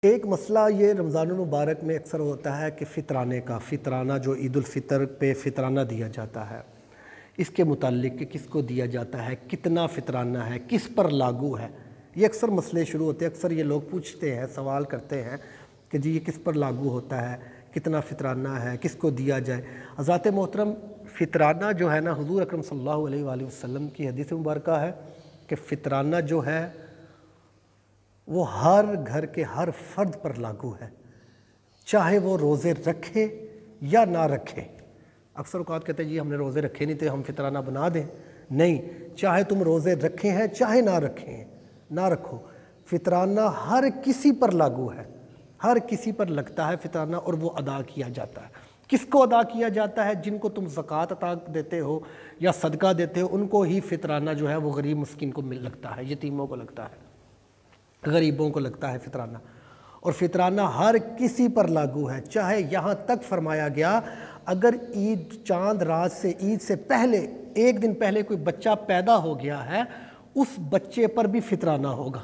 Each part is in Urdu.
ایک مسئلہ یہ رمضان المبارک میں اکثر ہوتا ہے کہ فطرانہ جو عید الفطر پہ فطرانہ دیا جاتا ہے، اس کے متعلق کہ کس کو دیا جاتا ہے، کتنا فطرانہ ہے، کس پر لاگو ہے، یہ اکثر مسئلے شروع ہوتے ہیں۔ اکثر یہ لوگ پوچھتے ہیں، سوال کرتے ہیں کہ جی یہ کس پر لاگو ہوتا ہے، کتنا فطرانہ ہے، کس کو دیا جائے۔ حضرات محترم، فطرانہ جو ہے نا، حضور اکرم صلی اللہ علیہ وآلہ وسلم کی حدیث مبارکہ ہے کہ فطرانہ جو ہے وہ ہر گھر کے ہر فرد پر لاگو ہے، چاہے وہ روزے رکھے یا نہ رکھے۔ اکثر اوقات کہتے ہیں جی ہم نے روزے رکھے نہیں تھے، ہم فطرانہ بنا دیں۔ نہیں، چاہے تم روزے رکھے ہیں چاہے نہ رکھے ہیں، نہ رکھو، فطرانہ ہر کسی پر لاگو ہے، ہر کسی پر لگتا ہے فطرانہ، اور وہ ادا کیا جاتا ہے۔ کس کو ادا کیا جاتا ہے؟ جن کو تم زکوٰۃ عطا دیتے ہو یا صدقہ دیتے ہو، ان کو ہی فطرانہ جو ہے وہ غریب مسکین کو لگتا ہے، یتیموں کو لگتا ہے، غریبوں کو لگتا ہے فطرانہ۔ اور فطرانہ ہر کسی پر لاگو ہے، چاہے یہاں تک فرمایا گیا اگر عید چاند رات سے عید سے پہلے ایک دن پہلے کوئی بچہ پیدا ہو گیا ہے، اس بچے پر بھی فطرانہ ہوگا۔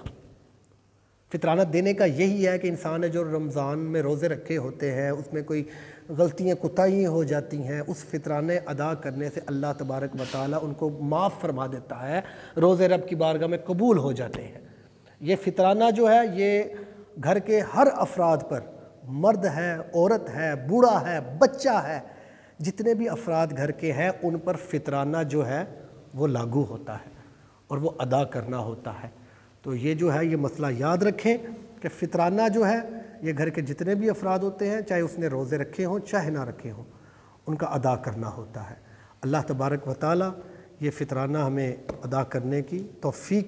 فطرانہ دینے کا یہی ہے کہ انسان نے جو رمضان میں روزے رکھے ہوتے ہیں، اس میں کوئی غلطیاں کوتاہیاں ہو جاتی ہیں، اس فطرانے ادا کرنے سے اللہ تبارک و تعالیٰ ان کو معاف فرما دیتا ہے، روزے رب کی بارگاہ میں قبول ہو جاتے ہیں۔ یہ فطرانہ جو ہے یہ گھر کے ہر افراد پر، مرد ہے، عورت ہے، بوڑھا ہے، بچہ ہے، جتنے بھی افراد گھر کے ہیں ان پر فطرانہ جو ہے وہ لاگو ہوتا ہے اور وہ ادا کرنا ہوتا ہے۔ تو یہ جو ہے یہ مسئلہ یاد رکھیں کہ فطرانہ جو ہے یہ گھر کے جتنے بھی افراد ہوتے ہیں، چاہے اس نے روزے رکھے ہوں چاہے نہ رکھے ہوں، ان کا ادا کرنا ہوتا ہے۔ اللہ تبارک و تعالیٰ یہ فطرانہ ہمیں ادا کرنے کی توفیق